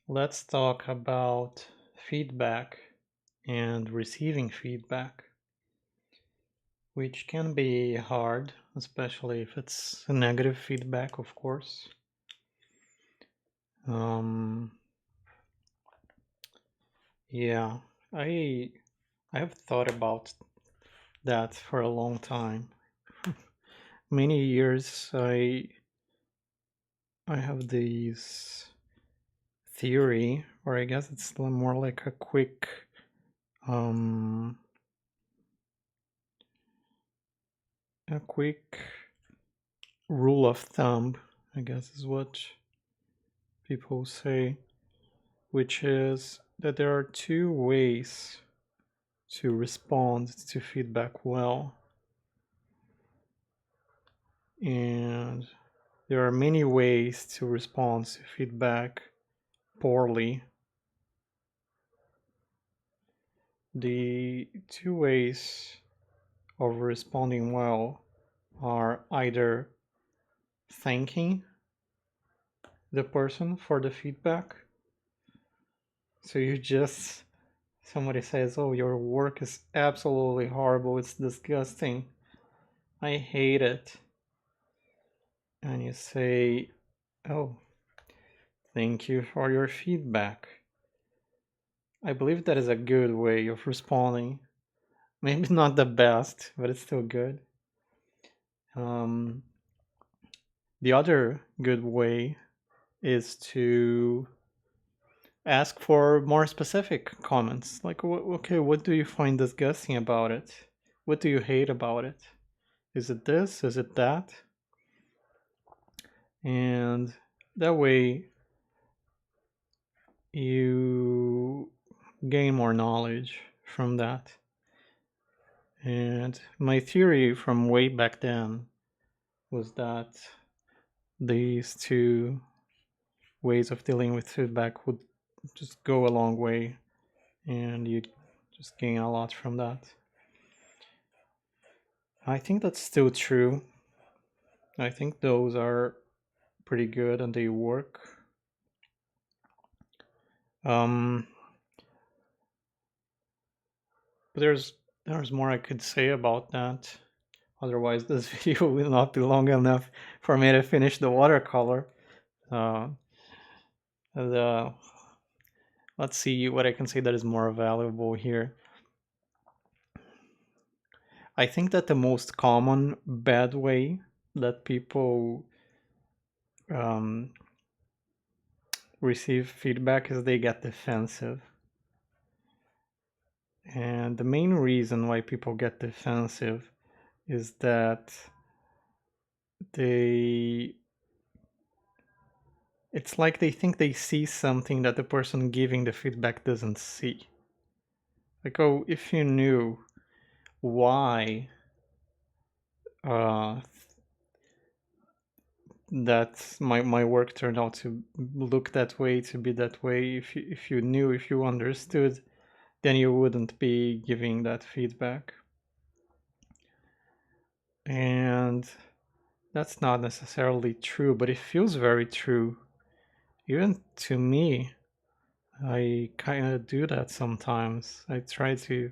Let's talk about feedback and receiving feedback, which can be hard, especially if it's a negative feedback, of course. Um, yeah, I I have thought about that for a long time. Many years I have this theory, or I guess it's more like um a quick rule of thumb, I guess is what people say, which is that there are two ways to respond to feedback well, and there are many ways to respond to feedback poorly. The two ways of responding well are either thanking the person for the feedback. So you just, somebody says, "Oh, your work is absolutely horrible, it's disgusting, I hate it." And you say, "Oh, thank you for your feedback." I believe that is a good way of responding. Maybe not the best, but it's still good. Um, the other good way is to ask for more specific comments. Like, okay, what do you find disgusting about it? What do you hate about it? Is it this? Is it that? And that way you gain more knowledge from that. And my theory from way back then was that these two ways of dealing with feedback would just go a long way and you just gain a lot from that. I think that's still true. I think those are pretty good and they work. Um, but there's more I could say about that. Otherwise, this video will not be long enough for me to finish the watercolor. Uh, the Let's see what I can say that is more valuable here. I think that the most common bad way that people um, receive feedback is they get defensive. And the main reason why people get defensive is that they it's like they think they see something that the person giving the feedback doesn't see. Like, oh, if you knew why uh, that my work turned out to look that way, to be that way, if you knew, if you understood, then you wouldn't be giving that feedback. And that's not necessarily true, but it feels very true. Even to me, I kind of do that sometimes. I try to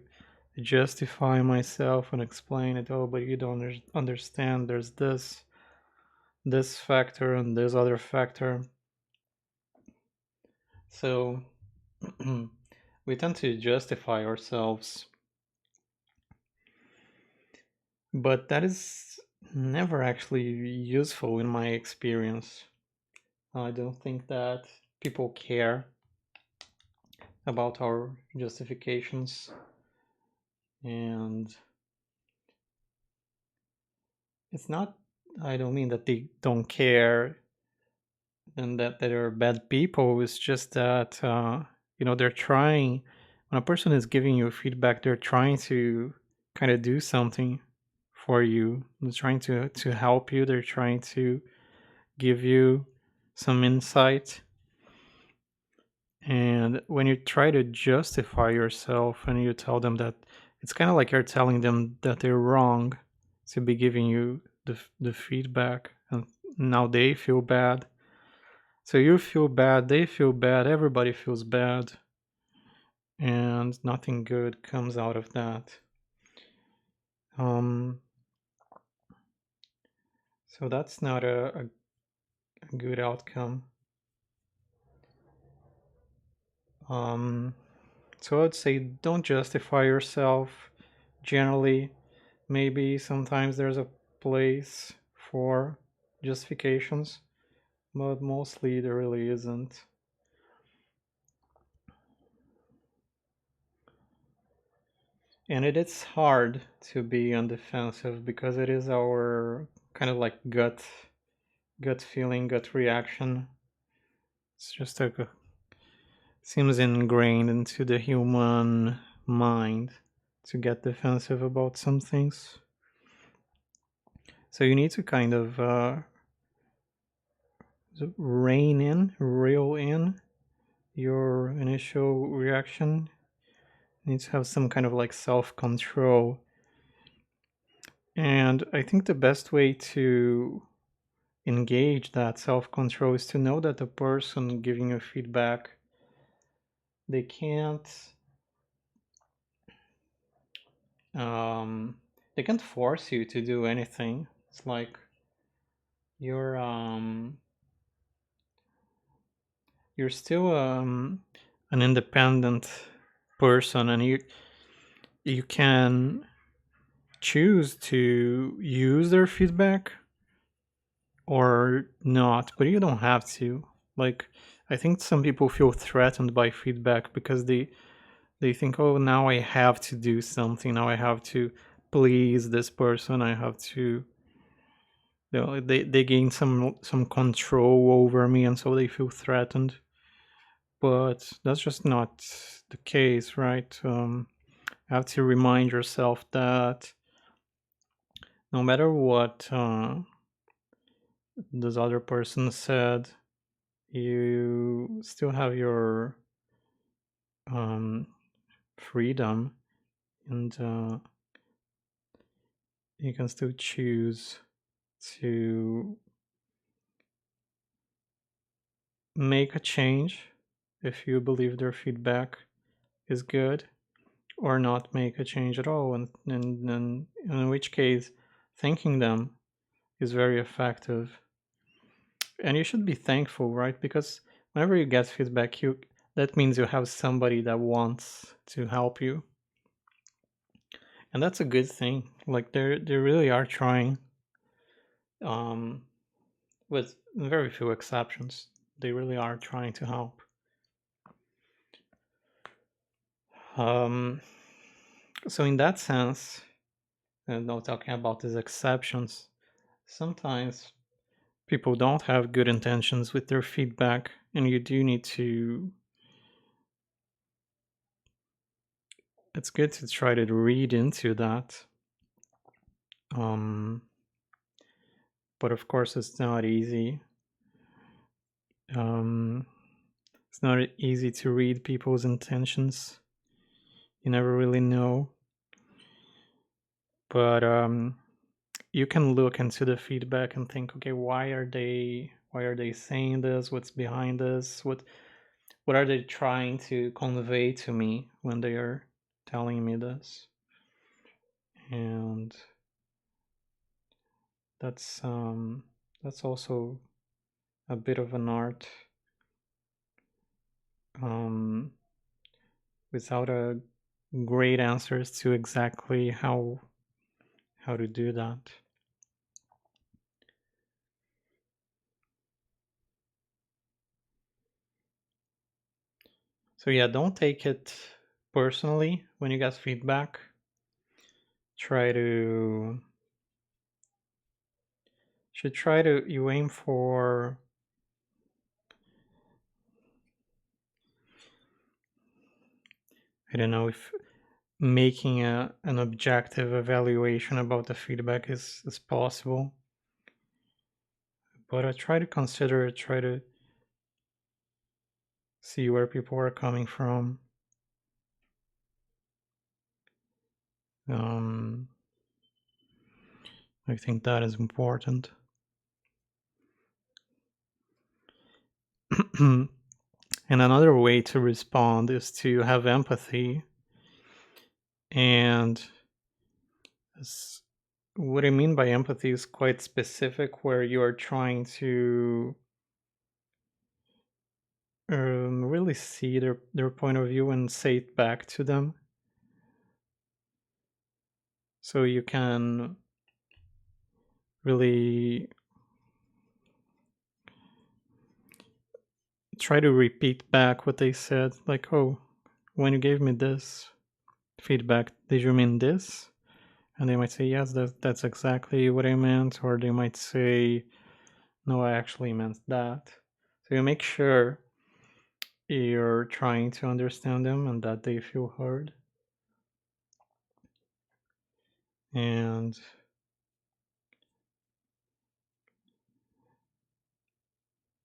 justify myself and explain it. Oh, but you don't understand. There's this factor and this other factor. So we tend to justify ourselves, but that is never actually useful in my experience. I don't think that people care about our justifications, and it's not, I don't mean that they don't care and that they're bad people. It's just that they're trying, when a person is giving you feedback, they're trying to kind of do something for you. They're trying to help you. They're trying to give you some insight. And when you try to justify yourself and you tell them that, it's kind of like you're telling them that they're wrong to be giving you the feedback, and now they feel bad. So you feel bad, they feel bad, everybody feels bad, and nothing good comes out of that. Um, so that's not a good outcome. Um, so I'd say don't justify yourself. Generally, maybe sometimes there's a place for justifications, but mostly there really isn't. And it is hard to be on defensive because it is our kind of like gut feeling, gut reaction. It's just like seems ingrained into the human mind to get defensive about some things. So you need to kind of reel in your initial reaction. You need to have some kind of like self control. And I think the best way to engage that self control is to know that the person giving you feedback, they can't um, they can't force you to do anything. It's like you're um, you're still an independent person, and you can choose to use their feedback or not, but you don't have to. Like, I think some people feel threatened by feedback because they think, oh, now I have to do something, now I have to please this person, I have to, they gain some control over me, and so they feel threatened. But that's just not the case, right? You have to remind yourself that no matter what this other person said, you still have your um, freedom, and you can still choose to make a change if you believe their feedback is good, or not make a change at all, and in which case thanking them is very effective. And you should be thankful, right? Because whenever you get feedback, you that means you have somebody that wants to help you, and that's a good thing. Like they really are trying, um, with very few exceptions. They really are trying to help. Um, so in that sense, and now talking about these exceptions, sometimes people don't have good intentions with their feedback, and you do need to. It's good to try to read into that. Um, but of course, it's not easy. Um, it's not easy to read people's intentions. You never really know. But you can look into the feedback and think, okay, why are they saying this? What's behind this? What are they trying to convey to me when they are telling me this? And that's also a bit of an art, um, without a great answers to exactly how to do that. So yeah, don't take it personally when you get feedback. Try to should try to you aim for, I don't know if making an objective evaluation about the feedback is possible, but I try to consider it, try to see where people are coming from. um, I think that is important. And another way to respond is to have empathy. And what I mean by empathy is quite specific, where you are trying to really see their point of view and say it back to them. So you can really try to repeat back what they said, like, oh, when you gave me this feedback, did you mean this? And they might say, yes, that's exactly what I meant. Or they might say, no, I actually meant that. So you make sure you're trying to understand them and that they feel heard. And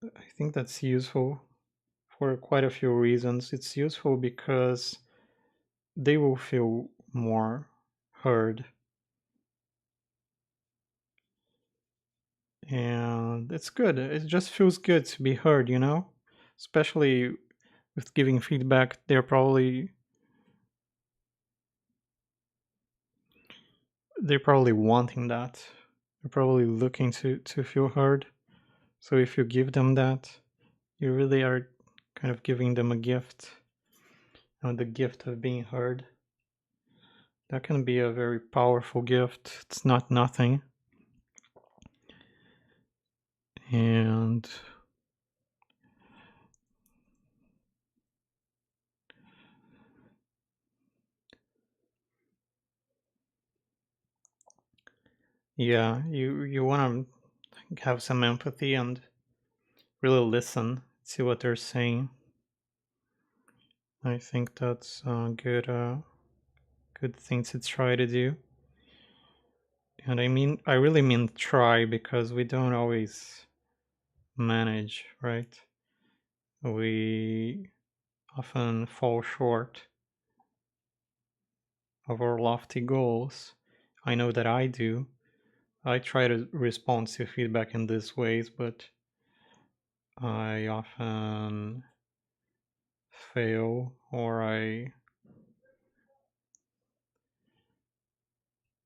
I think that's useful for quite a few reasons. It's useful because they will feel more heard. And it's good. It just feels good to be heard, Especially with giving feedback, they're probably wanting that. They're probably looking to feel heard. So if you give them that, you really are kind of giving them a gift, the gift of being heard. That can be a very powerful gift. It's not nothing. And yeah, you want to have some empathy and really listen, see what they're saying. I think that's a good thing to try to do. And I really mean try, because we don't always manage, right? We often fall short of our lofty goals. I know that I do. I try to respond to feedback in these ways, but I often fail, or I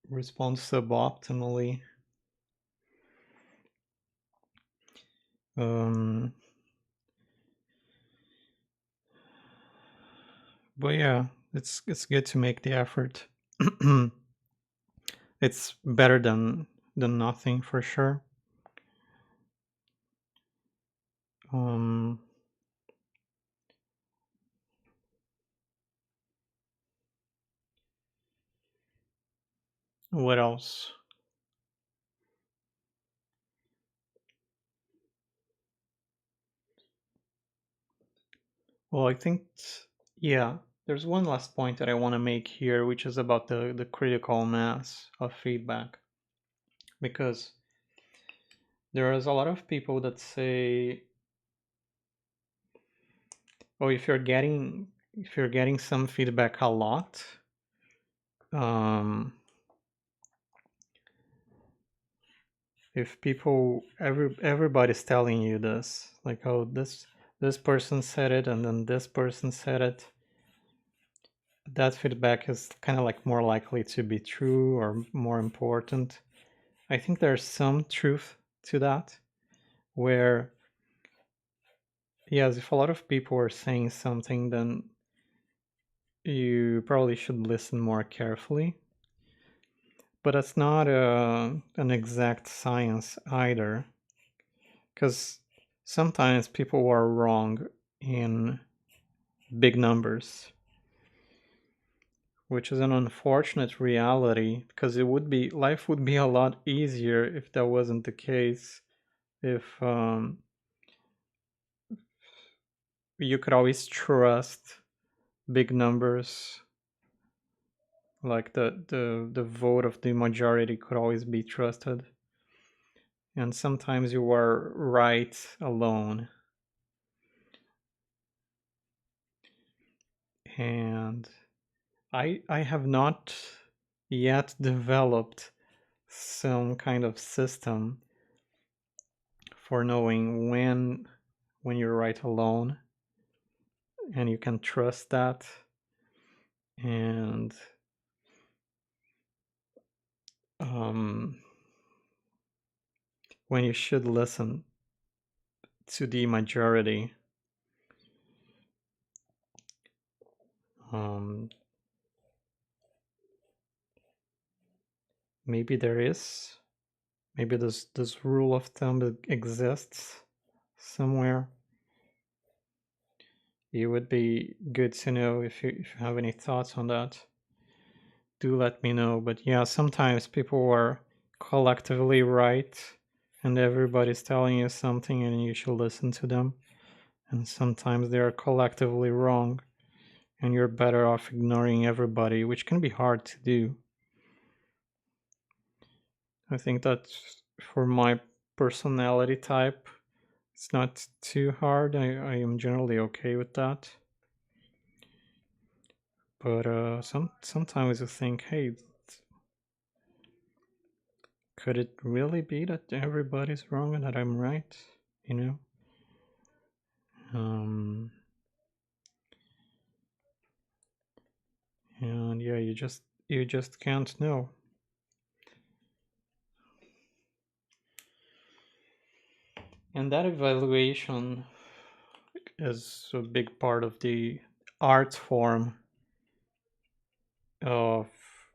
respond suboptimally. Um, but yeah, it's good to make the effort. It's better than nothing, for sure. Um, what else? Well, I think, yeah, there's one last point that I want to make here, which is about the critical mass of feedback. Because there is a lot of people that say, oh, if you're getting some feedback a lot, um, if everybody's telling you this, like, oh, this person said it, and then this person said it, that feedback is kind of like more likely to be true or more important. I think there's some truth to that, where, yes, if a lot of people are saying something, then you probably should listen more carefully. But it's not an exact science either, because sometimes people are wrong in big numbers, which is an unfortunate reality, because life would be a lot easier if that wasn't the case. If you could always trust big numbers, like the vote of the majority could always be trusted, and sometimes you are right alone. And I have not yet developed some kind of system for knowing when you write alone, and you can trust that. And when you should listen to the majority, maybe this rule of thumb exists somewhere. It would be good to know. If you have any thoughts on that, do let me know. But yeah, sometimes people are collectively right and everybody's telling you something and you should listen to them. And sometimes they are collectively wrong and you're better off ignoring everybody, which can be hard to do. I think that for my personality type, it's not too hard. I am generally okay with that. But sometimes you think, hey, could it really be that everybody's wrong and that I'm right? You know? And yeah, you just can't know. And that evaluation is a big part of the art form of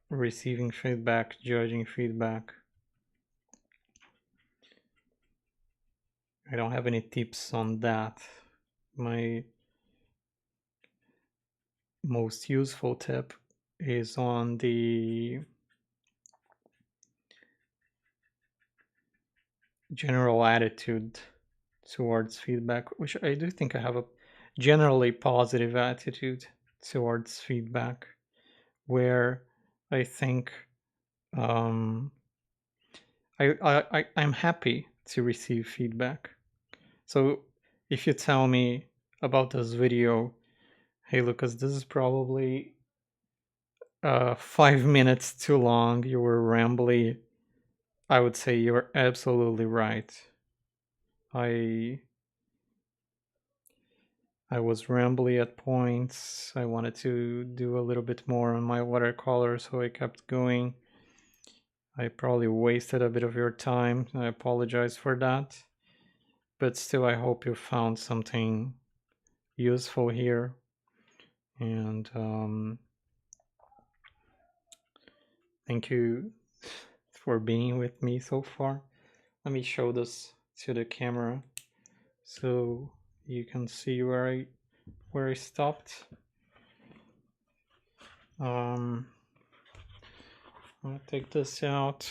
receiving feedback, judging feedback. I don't have any tips on that. My most useful tip is on the general attitude towards feedback, which I do think I have a generally positive attitude towards feedback, where I think I'm happy to receive feedback. So if you tell me about this video, hey Lucas, this is probably 5 minutes too long, you were rambly, I would say you're absolutely right. I was rambly at points. I wanted to do a little bit more on my watercolor, so I kept going. I probably wasted a bit of your time. I apologize for that. But still, I hope you found something useful here. And thank you for being with me so far. Let me show this to the camera so you can see where I stopped. I'm gonna take this out.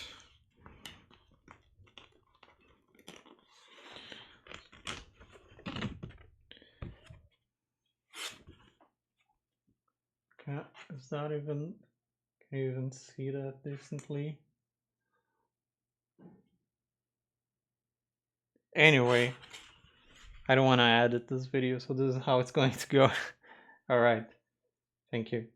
Is that even, can you even see that decently? Anyway, I don't want to edit this video, so this is how it's going to go. All right, thank you.